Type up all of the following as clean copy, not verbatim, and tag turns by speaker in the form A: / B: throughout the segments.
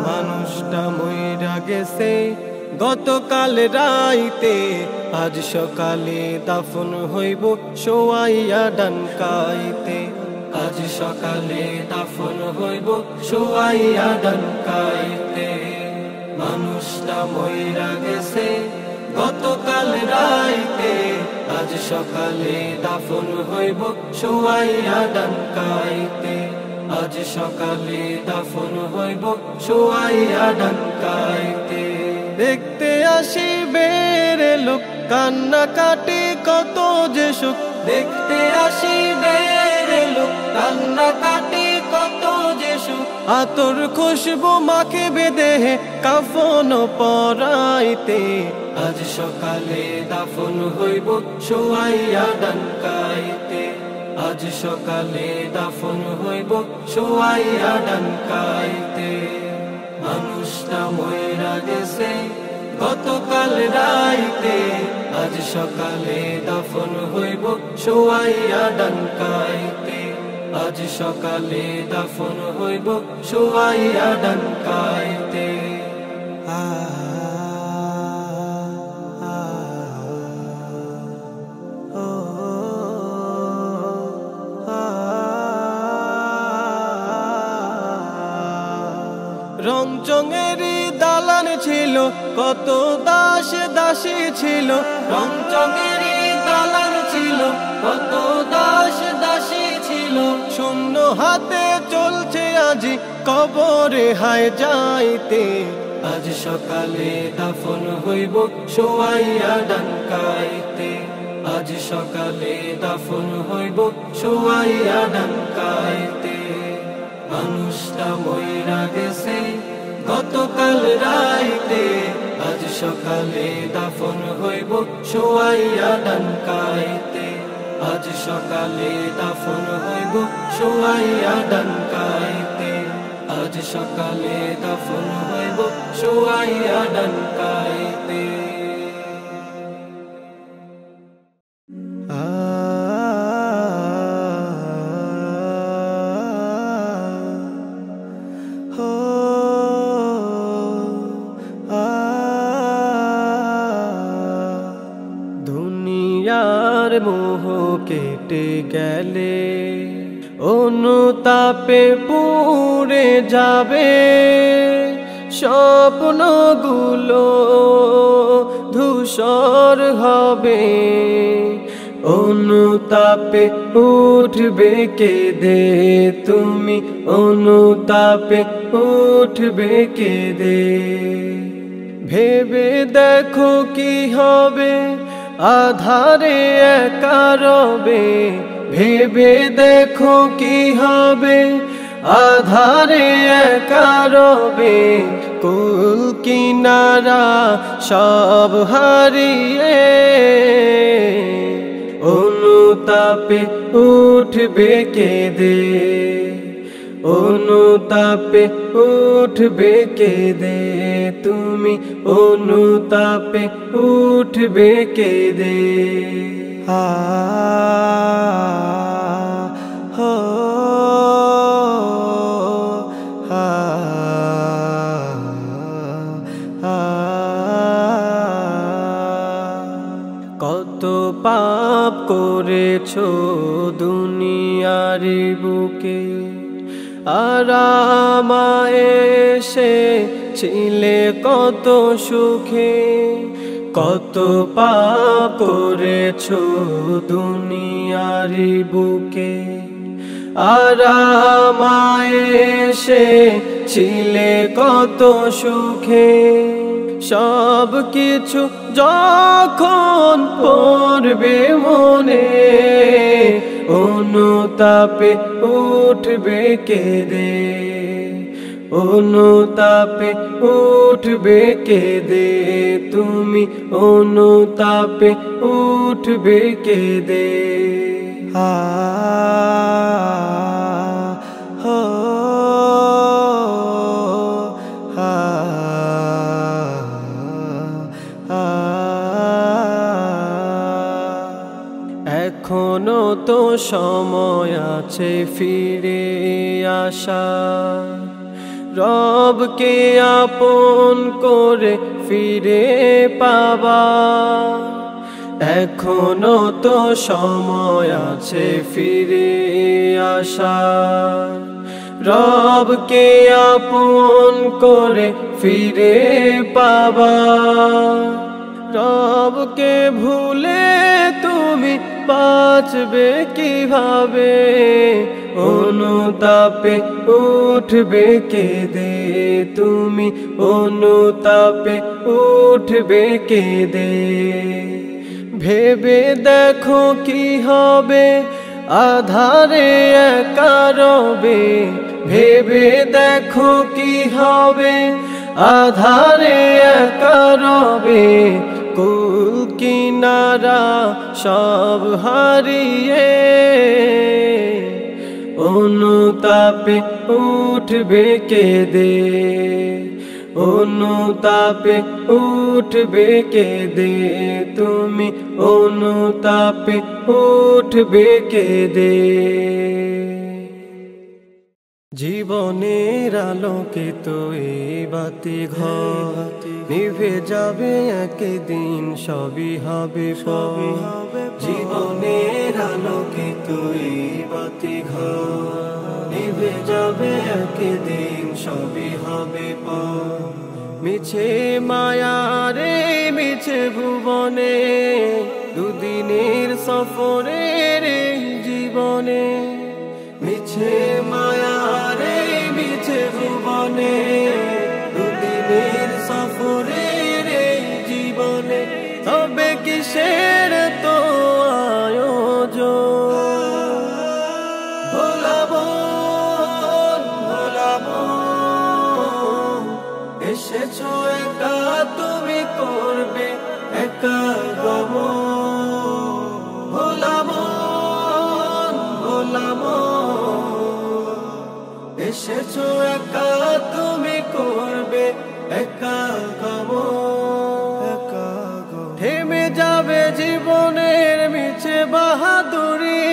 A: মানুষটা মইরা গেছে গতকাল রাইতে, আজ সকালে দাফন হইব শোয়াইয়া ডানকাইতে। আজ সকালে দাফন হইব শোয়াইয়া ডানকাইতে। মানুষটা মইরা গেছে গতকাল রাইতে, আজ সকালে দাফন হইব শোয়াইয়া ডানকাইতে। আজ সকালে দাফন হইব শোয়াইয়া ডানকাইতে। দেখতে আসিবে রে লোক কান্না কাটি কত যে সুখ, দেখতে আসিবে রে লোক কান্না কাটি কত যে সুখ। আতর খুশবু মাখে বেদেহে কাফন পরাইতে। আজ সকালে দাফন হইব শোয়াইয়া ডানকাইতে। আজ সকালে দাফন হইব শোয়াইয়া ডানকাইতে। মানুষটা মইরা গেছে গতকাল রাইতে, আজ সকালে দাফন হইব শোয়াইয়া ডানকাইতে। আজ সকালে দাফন হইব শোয়াইয়া ডানকাইতে। রংচঙেরই দালান ছিল, কত দাস দাসী ছিল। রংচঙেরই দালান ছিল, কত দাস দাসী ছিল। শূন্য হাতে চলছে আজি কবরে হায় যাইতে। আজ সকালে দাফন হইব শোয়াইয়া ডানকাইতে। আজ সকালে দাফন হইব শোয়াইয়া ডানকাইতে। মানুষটা মইরা গেছে গতকাল রাইতে, আজ সকালে দাফন হইব শোয়াইয়া ডানকাইতে। আজ সকালে দাফন হইব শোয়াইয়া ডানকাইতে। আজ সকালে দাফন হইব শোয়াইয়া ডানকাইতে। দুনিয়ার মোহ কেটে গেলে অনুতাপে পুড়ে যাবে স্বপ্নগুলো, ধূসর হবে। অনুতাপে উঠবে কেঁদে তুমি, অনুতাপে উঠবে কেঁদে। ভেবে দেখো কি হবে আধারে একা রবে। ভেবে দেখো কি হবে আধারে একা রবে। কুল কিনারা সব হারিয়ে অনুতাপে উঠবে কেঁদে। অনুতাপে উঠবে কেঁদে তুমি, অনুতাপে উঠবে কেঁদে। কত পাপ করেছো দুনিয়ার বুকে, আর আমায় এসে ছিলে কত সুখে। কত পাপ করেছো দুনিয়ার বুকে, আর আমায় এসে ছিলে কত সুখে। সব কিছু যখন পড়বে মনে, অনুতাপে উঠবে কেঁদে। অনুতাপে উঠবে কেঁদে তুমি, অনুতাপে উঠবে কেঁদে। সময় আছে ফিরে আসা, রবকে আপন করে ফিরে পাবা। এখনো তো সময় আছে ফিরে আসা, রবকে আপন করে ফিরে পাবা। রবকে ভুলে তুমি বাঁচবে কিভাবে, অনুতাপে উঠবে কেঁদে তুমি, অনুতাপে উঠবে কেঁদে। ভেবে দেখো কি হবে আধারে একা রবে, ভেবে দেখো কি হবে আধারে একা রবে। কুল কিনারা সব হারিয়ে অনুতাপে উঠবে কেঁদে, অনুতাপে উঠবে কেঁদে তুমি, অনুতাপে উঠবে কেঁদে। জীবনের আলোকিত এই বাতি ঘর নিভে যাবে একদিন, সবই হবে পর। জীবনের আলোকিত এই বাতি ঘর নিভে যাবে একদিন, সবই হবে পর। মিছে মায়ারে মিছে ভুবনে, দুদিনের সফরের জীবনে। মিছে মায়ারে মিছে ভুবনে, দুদিনের সফরের জীবনে। তবে কিসের তো আয়োজন, ভোলাবো ভোলাবো। এসেছো একা তুমি করবে একা গমন, ভোলাবো ভোলাবো। এসেছো একা তুমি করবে একা গমন। থেমে যাবে জীবনের মিছে বাহাদুরি,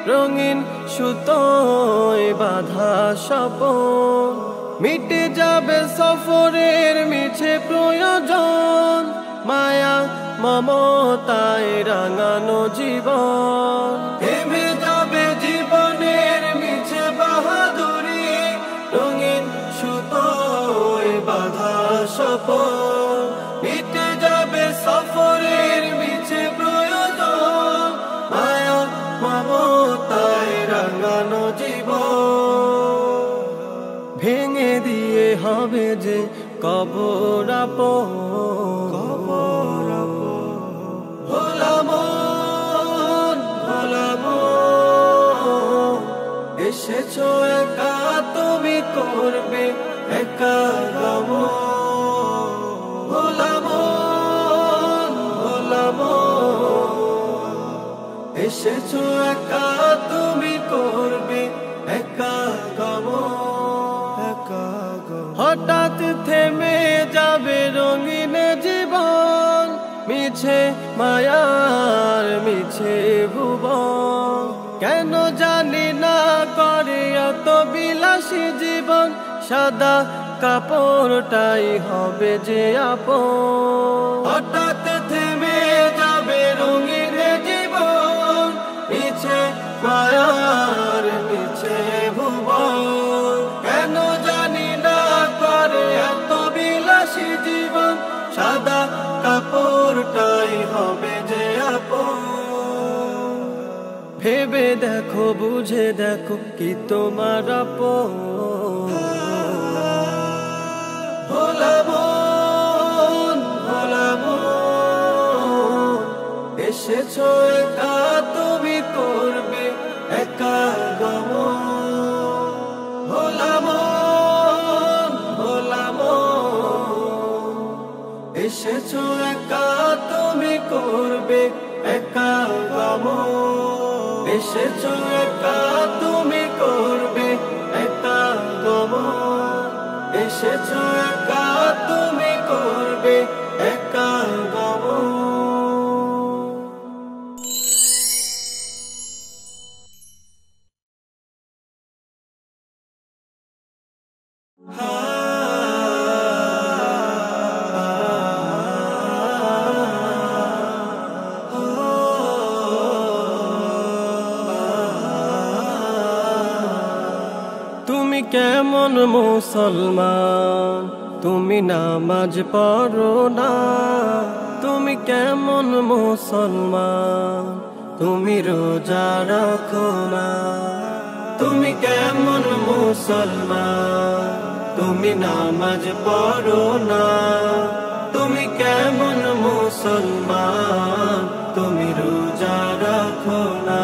A: রঙিন সুতোয় বাঁধা স্বপন। মিটে যাবে সফরের মিছে প্রয়োজন, মায়া মমতায় রাঙানো জীবন। থেমে যাবে জীবনের মিছে বাহাদুরি, রঙিন সুতোয় বাঁধা স্বপন। মিটে যাবে সফরের মিছে প্রয়োজন, মায়া মমতায় রাঙানো জীবন। ভেঙে দিয়ে হবে যে কবর আপন, ভোলাবো ভোলাবো। এসেছো একা তুমি করবে একা গমন, ভোলাবো ভোলাবো। এসেছো একা তুমি করবে একা গমন। হঠাৎ থেমে যাবে রঙিন জীবন, মিছে মায়ার মিছে ভুবন। কেন জানি না করে এত বিলাসী জীবন, সাদা কাপড়টাই হবে যে আপন। হঠাৎ থেমে যাবে রঙিন জীবন, মিছে মায়ার মিছে ভুবন। কেন জানি না করে এত বিলাসী জীবন, সাদা কাপড়টাই হবে যে আপন। ভেবে দেখো বুঝে দেখো কি তোমার আপন, ভোলাবো ভোলাবো। এসেছো একা তুমি করবে একা গমন, ভোলাবো ভোলাবো। এসেছো একা তুমি করবে একা গমন, এসেছো একা তুমি করবে একা গমন। এসেছো একা তুমি করবে একা গমন। তুমি কেমন মুসলমান, তুমি নামাজ পড়ো না? তুমি কেমন মুসলমান, তুমি রোজা রাখো না? তুমি কেমন মুসলমান, তুমি নামাজ পড়ো না? তুমি কেমন মুসলমান, তুমি রোজা রাখো না?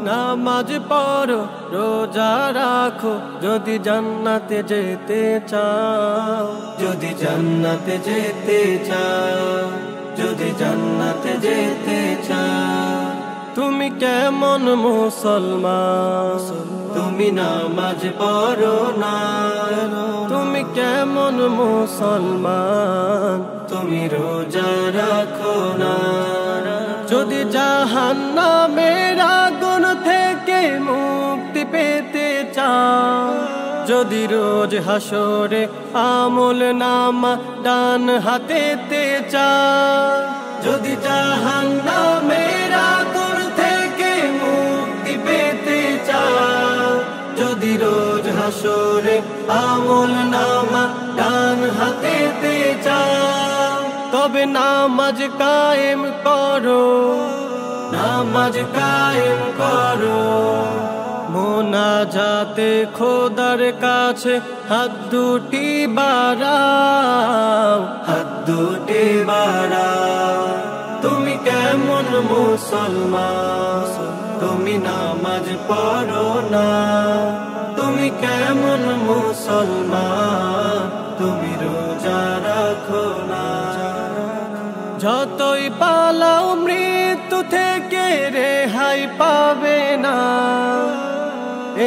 A: নামাজ পড়ো, রোজা রাখো, যদি জান্নাতে যেতে চাও, যদি জান্নাতে যেতে চাও, যদি জান্নাতে যেতে চাও। তুমি কেমন মুসলমান, তুমি নামাজ পড়ো না? তুমি কেমন মুসলমান, তুমি রোজা রাখো না? যদি জাহান্নামের আগুন থেকে মুক্তি পেতে চাও, যদি রোজ হাসরে আমল নামা ডান হাতেতে চাও, যদি জাহান্নামের আগুন থেকে মুক্তি পেতে চাও, যদি রোজ হাসরে আমল নামা ডান হাতেতে চাও, তবে নামাজ কায়েম করো, নামাজ কায়েম করো। মোনাজাতে খোদার কাছে হাত দুটি বাড়াও, হাত দুটি বাড়াও। তুমি কেমন মুসলমান, তুমি নামাজ পড়ো না? তুমি কেমন মুসলমান, তুমি রোজা রাখো না? যতই পালাও মৃত্যু থেকে রেহাই পাবে না,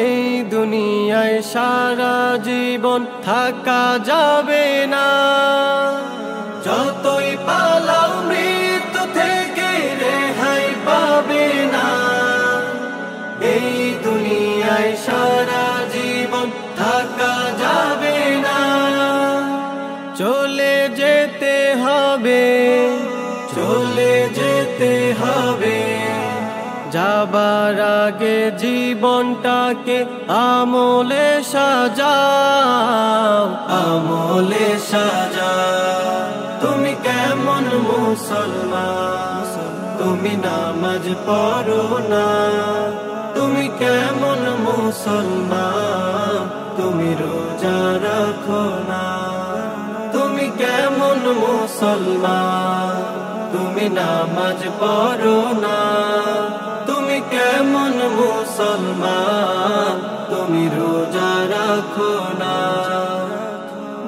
A: এই দুনিয়ায় সারা জীবন থাকা যাবে না। যতই পালাও মৃত্যু থেকে রেহাই পাবে না, এই দুনিয়ায় সারা জীবন থাকা যাবে না। চলে যেতে হবে, চলে যেতে হবে, যাবার আগে জীবনটাকে আমলে সাজাও, আমলে সাজাও। তুমি কেমন মুসলমান, তুমি নামাজ পড়ো না? তুমি কেমন মুসলমান, তুমি রোজা রাখো না? তুমি কেমন মুসলমান, তুমি নামাজ পড়ো না? তুমি কেমন মুসলমান, তুমি রোজা রাখো না?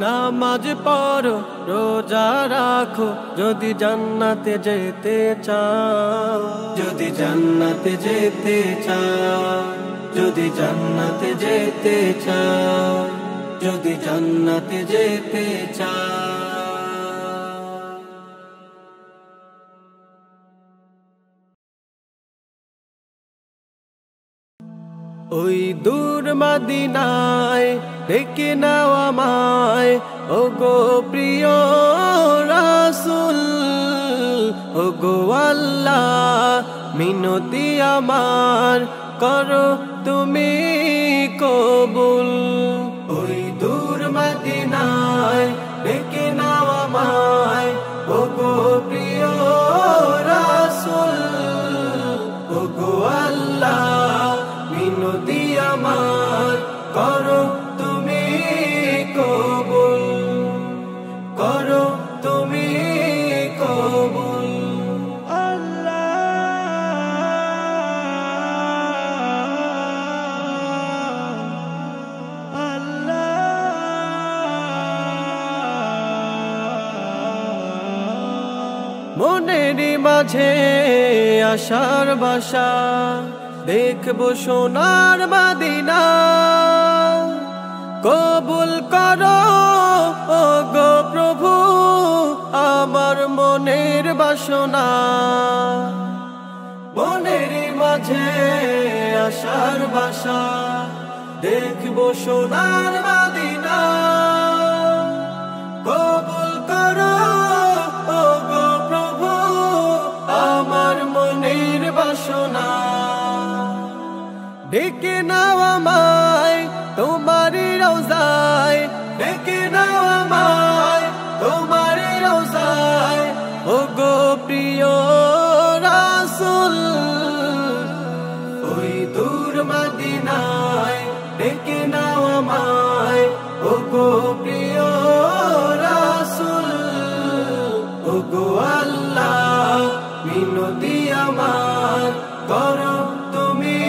A: নামাজ পড়ো, রোজা রাখো, যদি জান্নাতে যেতে চাও, যদি জান্নাতে যেতে চাও, যদি জান্নাতে যেতে চাও, যদি জান্নাতে যেতে চাও। ওই দূর মদিনায় ডেকে নাও আমায়, ওগো প্রিয় রাসূল, ওগো আল্লাহ মিনতি আমার করো তুমি কবুল। ওই দূর মদিনায় ডেকে নাও আমায়, ওগো প্রিয় রাসূল, ওগো আল্লাহ মিনতি আমার করো তুমি কবুল, করো তুমি কবুল। মনেরই মাঝে আশার বাসা, দেখবো সোনার মদিনা, কবুল করো ওগো প্রভু আমার মনের বাসনা। মনেরই মাঝে আশার বাসা, দেখবো সোনার মদিনা। কবুল করো ওগো প্রভু আমার মনের বাসনা। ডেকে নাও আমায় তোমারি রওজায়, ডেকে নাও আমায় তোমারি রওজায়। ওগো প্রিয় রাসূল ওই দূর মদিনায়, ডেকে নাও আমায় ওগো প্রিয় রাসূল। ওগো আল্লাহ মিনতি আমার করো তুমি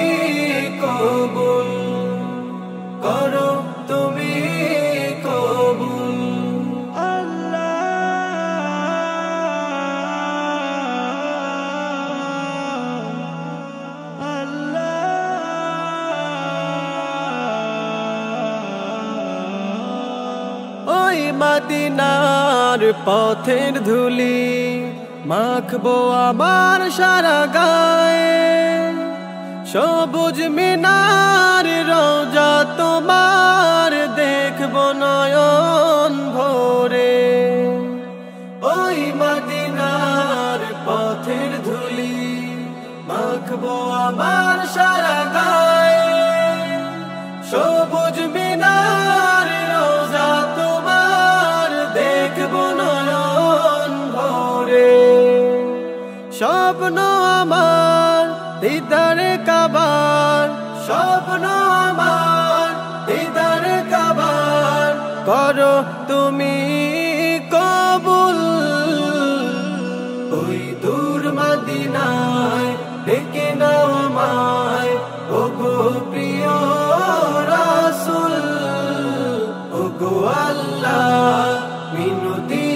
A: কবুল, করো তুমি কবুল। ওই মদিনার পথের ধুলি মাখবো আমার সারা গায়ে। সবুজ মিনার রোজা তোমার দেখবো নয়ন ভরে। ওই মদিনার পথের ধুলি মাখবো আমার সারা গায়ে। সবুজ মিনার রোজা তোমার দেখবো নয়ন ভরে। স্বপ্ন আমার দিদারে কাবার, স্বপ্ন আমার দিদারে কাবার। করো তুমি কবুল ওই দূর মদিনায়, ডেকে নাও আমায় ওগো প্রিয় রাসূল। ওগো আল্লাহ মিনতি